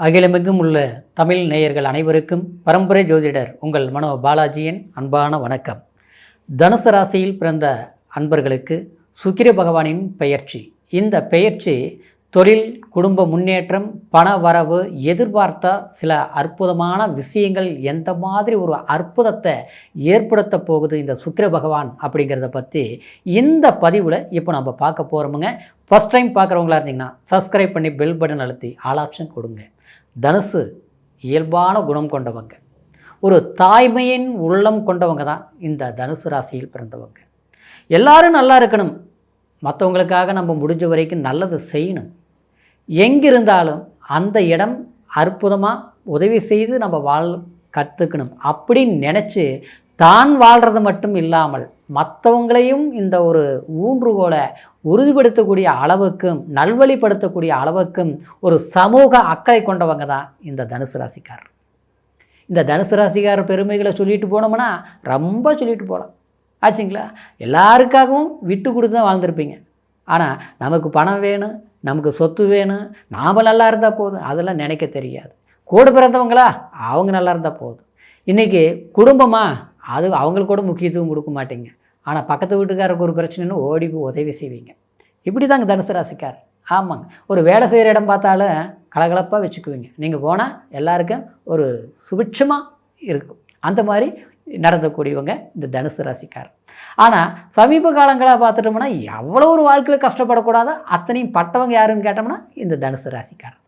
அகிலமெங்கும் உள்ள தமிழ் நேயர்கள் அனைவருக்கும் பரம்பரை ஜோதிடர் உங்கள் மனோ பாலாஜியின் அன்பான வணக்கம். தனுசு ராசியில் பிறந்த அன்பர்களுக்கு சுக்கிர பகவானின் பெயர்ச்சி. இந்த பெயர்ச்சி தொழில், குடும்ப முன்னேற்றம், பண வரவு, எதிர்பார்த்த சில அற்புதமான விஷயங்கள் எந்த மாதிரி ஒரு அற்புதத்தை ஏற்படுத்த போகுது இந்த சுக்கிர பகவான் அப்படிங்கிறத பற்றி இந்த பதிவில் இப்போ நம்ம பார்க்க போகிறோமுங்க. ஃபஸ்ட் டைம் பார்க்குறவங்களா இருந்தீங்கன்னா சப்ஸ்கிரைப் பண்ணி பெல் பட்டன் அழுத்தி ஆல் ஆப்ஷன் கொடுங்க. தனுசு இயல்பான குணம் கொண்டவங்க, ஒரு தாய்மையின் உள்ளம் கொண்டவங்க தான் இந்த தனுசு ராசியில் பிறந்தவங்க. எல்லாரும் நல்லா இருக்கணும், மற்றவங்களுக்காக நம்ம முடிஞ்ச வரைக்கும் நல்லது செய்யணும். எங்கிருந்தாலும் அந்த இடம் அற்புதமாக உதவி செய்து நம்ம கற்றுக்கணும் அப்படின்னு நினச்சி தான் வாழ்கிறது மட்டும் இல்லாமல் மற்றவங்களையும் இந்த ஒரு ஊன்றுகோலை உறுதிப்படுத்தக்கூடிய அளவுக்கும் நல்வழிப்படுத்தக்கூடிய அளவுக்கும் ஒரு சமூக அக்கறை கொண்டவங்க தான் இந்த தனுசு ராசிக்காரர். இந்த தனுசு ராசிக்காரர் பெருமைகளை சொல்லிட்டு போனோம்னா ரொம்ப சொல்லிட்டு போகலாம் ஆச்சுங்களா. எல்லாருக்காகவும் விட்டு கொடுத்து தான் வாழ்ந்துருப்பீங்க. ஆனால் நமக்கு பணம் வேணும், நமக்கு சொத்து வேணும், நாம் நல்லா இருந்தால் போதும், அதெல்லாம் நினைக்க தெரியாது. கூட பிறந்தவங்களா அவங்க நல்லா இருந்தால் போதும். இன்றைக்கி குடும்பமாக அது அவங்களுக்கு கூட முக்கியத்துவம் கொடுக்க மாட்டீங்க. ஆனால் பக்கத்து வீட்டுக்காரருக்கு ஒரு பிரச்சனைன்னு ஓடி போய் உதவி செய்வீங்க. இப்படி தாங்க தனுசு ராசிக்கார். ஆமாங்க, ஒரு வேலை செய்கிற இடம் பார்த்தாலும் கலகலப்பாக வச்சுக்குவீங்க. நீங்கள் போனால் எல்லாருக்கும் ஒரு சுபிட்சமாக இருக்கும். அந்த மாதிரி நடந்தக்கூடியவங்க இந்த தனுசு ராசிக்கார். ஆனால் சமீப காலங்களாக பார்த்துட்டோம்னா எவ்வளோ ஒரு வாழ்க்கையில் கஷ்டப்படக்கூடாத அத்தனையும் பட்டவங்க யாருன்னு கேட்டோம்னா இந்த தனுசு ராசிக்காரர்.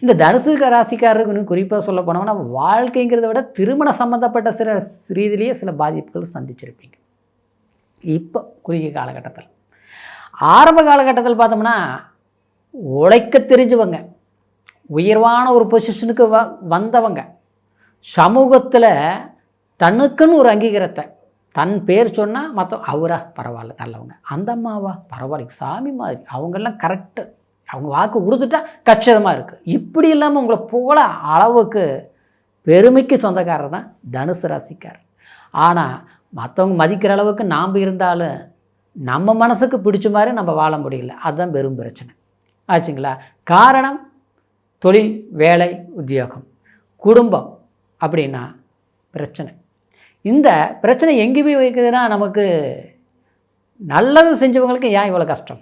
இந்த தனுசு ராசிக்காரருக்கு குறிப்பாக சொல்ல போனோம்னா வாழ்க்கைங்கிறத விட திருமண சம்மந்தப்பட்ட சில ரீதியிலேயே சில பாதிப்புகள் சந்திச்சிருப்பீங்க. இப்போ குறுகிய காலகட்டத்தில், ஆரம்ப காலகட்டத்தில் பார்த்தோம்னா உழைக்க தெரிஞ்சவங்க, உயர்வான ஒரு பொசிஷனுக்கு வந்தவங்க, சமூகத்தில் தனக்குன்னு ஒரு அங்கீகாரத்தை, தன் பேர் சொன்னால் மற்ற அவரா பரவாயில்ல நல்லவங்க, அந்த அம்மாவா பரவாயில்ல சாமி மாதிரி, அவங்கெல்லாம் கரெக்டு, அவங்க வாக்கு கொடுத்துட்டா கச்சிதமாக இருக்குது, இப்படி இல்லாமல் உங்களை புகழ அளவுக்கு பெருமைக்கு சொந்தக்காரர் தான் தனுசு ராசிக்காரர். ஆனால் மற்றவங்க மதிக்கிற அளவுக்கு நாம் இருந்தாலும் நம்ம மனசுக்கு பிடிச்ச மாதிரி நம்ம வாழ முடியல, அதுதான் பெரும் பிரச்சனை ஆச்சுங்களா. காரணம் தொழில், வேலை, உத்தியோகம், குடும்பம் அப்படின்னா பிரச்சனை. இந்த பிரச்சனை எங்கேயுமே இருக்குதுன்னா நமக்கு நல்லது செஞ்சவங்களுக்கு ஏன் இவ்வளோ கஷ்டம்?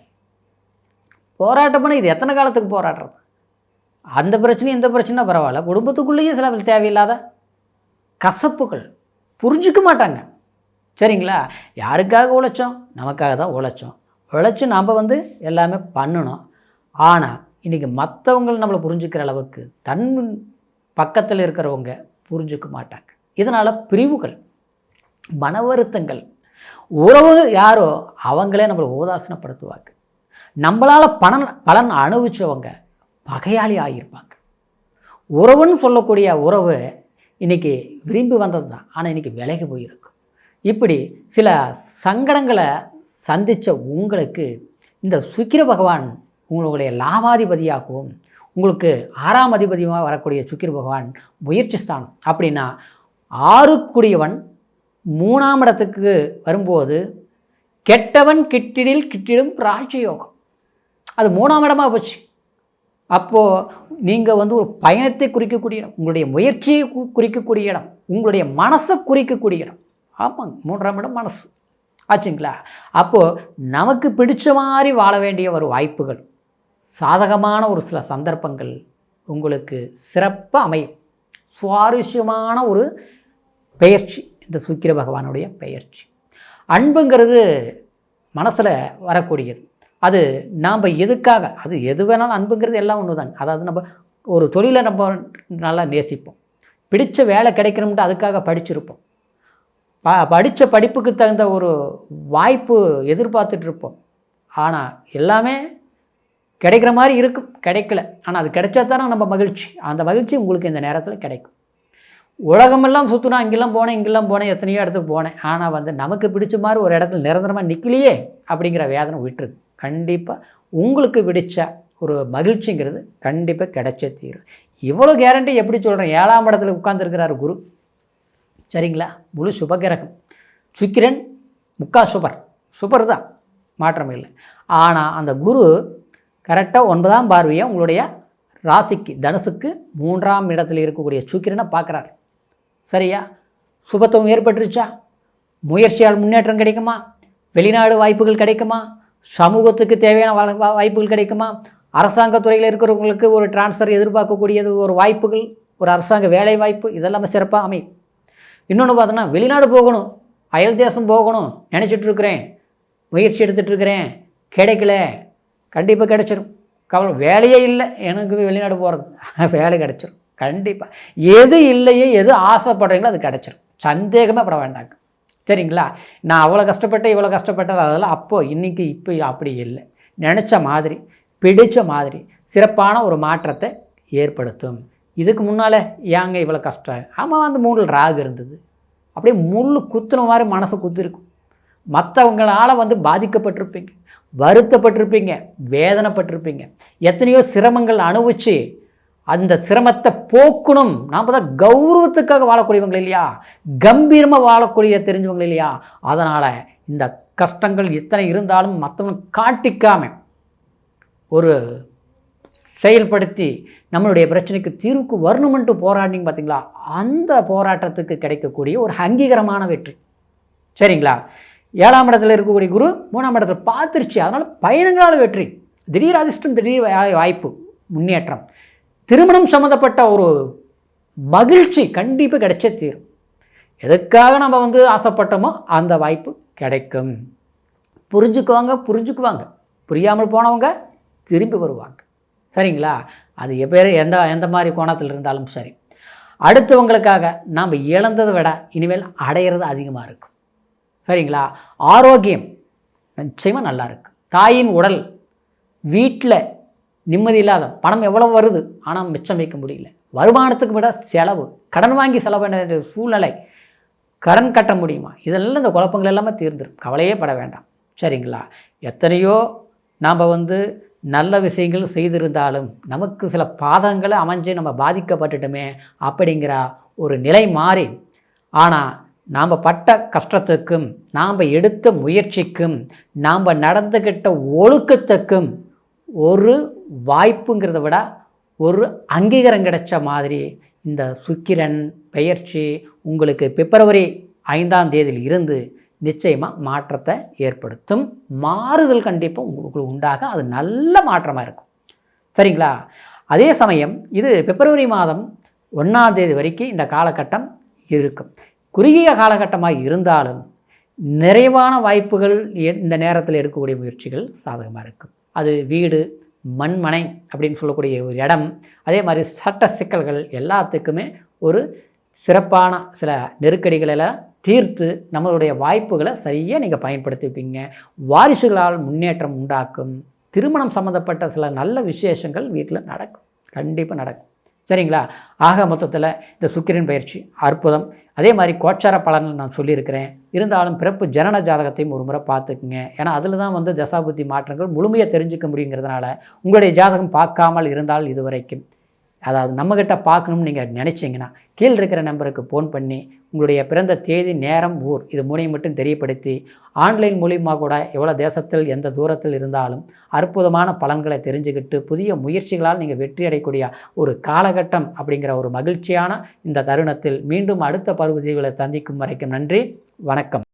போராட்டம் பண்ண இது எத்தனை காலத்துக்கு போராடுறது? அந்த பிரச்சனை இந்த பிரச்சனை பரவாயில்ல, குடும்பத்துக்குள்ளேயே சில தேவையில்லாத கசப்புகள் புரிஞ்சிக்க மாட்டாங்க சரிங்களா. யாருக்காக உழைச்சோம்? நமக்காக தான் உழைச்சி நாம் எல்லாமே பண்ணணும். ஆனால் இன்றைக்கி மற்றவங்க நம்மளை புரிஞ்சுக்கிற அளவுக்கு தன் பக்கத்தில் இருக்கிறவங்க புரிஞ்சிக்க மாட்டாங்க. இதனால் பிரிவுகள், மன வருத்தங்கள், உறவு யாரோ அவங்களே நம்மளை உதாசீனப்படுத்துவாங்க. நம்மளால் பலன் அனுபவிச்சவங்க பகையாளி ஆகியிருப்பாங்க. உறவுன்னு சொல்லக்கூடிய உறவு இன்றைக்கி விரும்பி வந்தது தான், ஆனால் இன்றைக்கி விலகி போயிருக்கு. இப்படி சில சங்கடங்களை சந்தித்த உங்களுக்கு இந்த சுக்கிர பகவான் உங்களுடைய லாபாதிபதியாகவும் உங்களுக்கு 6ஆம் அதிபதியாக வரக்கூடிய சுக்கிர பகவான் முயற்சி ஸ்தானம். அப்படின்னா 6க்குடையவன் 3ஆம் இடத்துக்கு வரும்போது கெட்டவன் கிட்டிடில் கிட்டிடும் ராஜயோகம், அது 3ஆம் இடமாக போச்சு. அப்போது நீங்கள் ஒரு பயணத்தை குறிக்கக்கூடிய இடம், உங்களுடைய முயற்சியை குறிக்கக்கூடிய இடம், உங்களுடைய மனசை குறிக்கக்கூடிய இடம். ஆமாங்க, 3ஆம் இடம் மனசு ஆச்சுங்களா. அப்போது நமக்கு பிடிச்ச மாதிரி வாழ வேண்டிய ஒரு வாய்ப்புகள், சாதகமான ஒரு சில சந்தர்ப்பங்கள் உங்களுக்கு சிறப்பாக அமையும். சுவாரஸ்யமான ஒரு பெயர்ச்சி இந்த சுக்கிர பகவானுடைய பெயர்ச்சி. அன்புங்கிறது மனசில் வரக்கூடியது. அது நாம் எதுக்காக, அது எது வேணாலும் அன்புங்கிறது எல்லாம் ஒன்று தான். அதாவது நம்ம ஒரு தொழிலை நம்ம நல்லா நேசிப்போம், பிடிச்ச வேலை கிடைக்கணும்ட்டு அதுக்காக படிச்சிருப்போம், படித்த படிப்புக்கு தகுந்த ஒரு வாய்ப்பு எதிர்பார்த்துட்ருப்போம். ஆனால் எல்லாமே கிடைக்கிற மாதிரி இருக்கும், கிடைக்கல. ஆனால் அது கிடைச்சா தானே நம்ம மகிழ்ச்சி. அந்த மகிழ்ச்சி உங்களுக்கு இந்த நேரத்தில் கிடைக்கும். உலகமெல்லாம் சுற்றுனா இங்கெல்லாம் போனேன், எத்தனையோ இடத்துக்கு போனேன், ஆனால் நமக்கு பிடிச்ச மாதிரி ஒரு இடத்துல நிரந்தரமாக நிற்கலையே அப்படிங்கிற வேதனை விட்டுருது. கண்டிப்பாக உங்களுக்கு பிடிச்ச ஒரு மகிழ்ச்சிங்கிறது கண்டிப்பாக கிடைச்சே தீரும். இவ்வளோ கேரண்டி எப்படி சொல்கிறேன்? 7ஆம் இடத்துல உட்கார்ந்துருக்கிறார் குரு சரிங்களா. முழு சுபகிரகம். சுக்கிரன் முக்கா சூப்பர் தான், மாற்றம் இல்லை. ஆனால் அந்த குரு கரெக்டாக 9ஆம் பார்வையை உங்களுடைய ராசிக்கு தனுசுக்கு 3ஆம் இடத்தில் இருக்கக்கூடிய சுக்கிரனை பார்க்குறார். சரியா? சுபத்துவம் ஏற்பட்டுருச்சா? முயற்சியால் முன்னேற்றம் கிடைக்குமா? வெளிநாடு வாய்ப்புகள் கிடைக்குமா? சமூகத்துக்கு தேவையான வாய்ப்புகள் கிடைக்குமா? அரசாங்கத்துறையில் இருக்கிறவங்களுக்கு ஒரு டிரான்ஸ்ஃபர் எதிர்பார்க்கக்கூடியது ஒரு வாய்ப்புகள், ஒரு அரசாங்க வேலை வாய்ப்பு, இதெல்லாமே சிறப்பாக அமையும். இன்னொன்று பார்த்தோன்னா வெளிநாடு போகணும், அயல் தேசம் போகணும் நினச்சிட்ருக்கிறேன், முயற்சி எடுத்துகிட்ருக்கிறேன், கிடைக்கல, கண்டிப்பாக கிடைச்சிரும். வேலையே இல்லை எனக்கு வெளிநாடு போகிறது, வேலை கிடைச்சிரும் கண்டிப்பாக. எது இல்லையே எது ஆசைப்படுறீங்களோ அது கிடைச்சிரும், சந்தேகமே பட வேண்டாங்க. சரிங்களா? நான் அவ்வளோ கஷ்டப்பட்டேன் இவ்வளோ கஷ்டப்பட்டேன் அதெல்லாம் அப்போது, இன்றைக்கி இப்போ அப்படி இல்லை. நினச்ச மாதிரி பிடித்த மாதிரி சிறப்பான ஒரு மாற்றத்தை ஏற்படுத்தும். இதுக்கு முன்னால் ஏங்க இவ்வளோ கஷ்டம்? ஆமாம், அந்த 3 ராகு இருந்தது, அப்படியே முள் குத்துன மாதிரி மனசு குத்திருக்கும். மற்றவங்களால் பாதிக்கப்பட்டிருப்பீங்க, வருத்தப்பட்டிருப்பீங்க, வேதனைப்பட்டிருப்பீங்க, எத்தனையோ சிரமங்கள் அனுபவித்து அந்த சிரமத்தை போக்கணும். நாம் தான் கௌரவத்துக்காக வாழக்கூடியவங்க இல்லையா, கம்பீரமாக வாழக்கூடிய தெரிஞ்சவங்க இல்லையா. அதனால் இந்த கஷ்டங்கள் இத்தனை இருந்தாலும் மற்றவங்க காட்டிக்காமல் ஒரு செயல்படுத்தி நம்மளுடைய பிரச்சனைக்கு தீர்வுக்கு வரணுமென்ட்டு போராடிங்க பார்த்தீங்களா, அந்த போராட்டத்துக்கு கிடைக்கக்கூடிய ஒரு அங்கீகாரமான வெற்றி. சரிங்களா? 7ஆம் இடத்துல இருக்கக்கூடிய குரு 3ஆம் இடத்துல பார்த்துருச்சு, அதனால் பயணங்களால் வெற்றி, திடீர் அதிர்ஷ்டம், திடீர் வாய்ப்பு, முன்னேற்றம், திருமணம் சம்மந்தப்பட்ட ஒரு மகிழ்ச்சி கண்டிப்பாக கிடைச்சே தீரும். எதுக்காக நம்ம ஆசைப்பட்டோமோ அந்த வாய்ப்பு கிடைக்கும். புரிஞ்சுக்குவாங்க, புரியாமல் போனவங்க திரும்பி வருவாங்க. சரிங்களா? அது எந்த மாதிரி கோணத்தில் இருந்தாலும் சரி, அடுத்தவங்களுக்காக நாம் இழந்ததை விட இனிமேல் அடையிறது அதிகமாக இருக்கும். சரிங்களா? ஆரோக்கியம் நிச்சயமாக நல்லா இருக்குது. தாயின் உடல், வீட்டில் நிம்மதி இல்லாத, பணம் எவ்வளோ வருது ஆனால் மிச்சம் வைக்க முடியல, வருமானத்துக்கு விட செலவு, கடன் வாங்கி செலவு பண்ண சூழ்நிலை, கடன் கட்ட முடியுமா, இதெல்லாம் இந்த குழப்பங்கள் எல்லாமே தீர்ந்துடும், கவலையே பட வேண்டாம். சரிங்களா? எத்தனையோ நாம் நல்ல விஷயங்கள் செய்திருந்தாலும் நமக்கு சில பாதங்களை அமைஞ்சு நம்ம பாதிக்கப்பட்டுட்டோமே அப்படிங்கிற ஒரு நிலை மாறி, ஆனால் நாம் பட்ட கஷ்டத்துக்கும் நாம் எடுத்த முயற்சிக்கும் நாம் நடந்துக்கிட்ட ஒழுக்கத்துக்கும் ஒரு வாய்ப்புங்கிறத விட ஒரு அங்கீகாரம் கிடைச்ச மாதிரி இந்த சுக்கிரன் பெயர்ச்சி உங்களுக்கு பிப்ரவரி 5ஆம் தேதியில் இருந்து நிச்சயமாக மாற்றத்தை ஏற்படுத்தும். மாறுதல் கண்டிப்பாக உங்களுக்கு உண்டாக, அது நல்ல மாற்றமாக இருக்கும். சரிங்களா? அதே சமயம் இது பிப்ரவரி மாதம் 1ஆம் தேதி வரைக்கும் இந்த காலகட்டம் இருக்கும். குறுகிய காலகட்டமாக இருந்தாலும் நிறைவான வாய்ப்புகள் இந்த நேரத்தில் எடுக்கக்கூடிய முயற்சிகள் சாதகமாக இருக்கும். அது வீடு, மண்மனை அப்படின்னு சொல்லக்கூடிய ஒரு இடம், அதே மாதிரி சட்ட சிக்கல்கள் எல்லாத்துக்குமே ஒரு சிறப்பான சில நெருக்கடிகளெல்லாம் தீர்த்து நம்மளுடைய வாய்ப்புகளை சரியாக நீங்கள் பயன்படுத்திப்பீங்க. வாரிசுகளால் முன்னேற்றம் உண்டாக்கும். திருமணம் சம்மந்தப்பட்ட சில நல்ல விசேஷங்கள் வீட்டில் நடக்கும், கண்டிப்பாக நடக்கும். சரிங்களா? ஆக மொத்தத்தில் இந்த சுக்கிரன் பயிற்சி அற்புதம். அதே மாதிரி கோச்சார பலன்கள் நான் சொல்லியிருக்கிறேன். இருந்தாலும் பிறப்பு ஜனன ஜாதகத்தையும் ஒரு முறை பார்த்துக்குங்க. ஏன்னா அதில் தான் தசாபுத்தி மாற்றங்கள் முழுமையாக தெரிஞ்சுக்க முடியுங்கிறதுனால உங்களுடைய ஜாதகம் பார்க்காமல் இருந்தால் இதுவரைக்கும், அதாவது நம்மக்கிட்ட பார்க்கணும்னு நீங்கள் நினச்சிங்கன்னா கீழே இருக்கிற நம்பருக்கு ஃபோன் பண்ணி உங்களுடைய பிறந்த தேதி, நேரம், ஊர் இது 3ஐயும் மட்டும் தெரியப்படுத்தி ஆன்லைன் மூலியமாக கூட எவ்வளோ தேசத்தில் எந்த தூரத்தில் இருந்தாலும் அற்புதமான பலன்களை தெரிஞ்சுக்கிட்டு புதிய முயற்சிகளால் நீங்கள் வெற்றி அடையக்கூடிய ஒரு காலகட்டம் அப்படிங்கிற ஒரு மகிழ்ச்சியான இந்த தருணத்தில் மீண்டும் அடுத்த பருவதிகளை சந்திக்கும் வரைக்கும் நன்றி, வணக்கம்.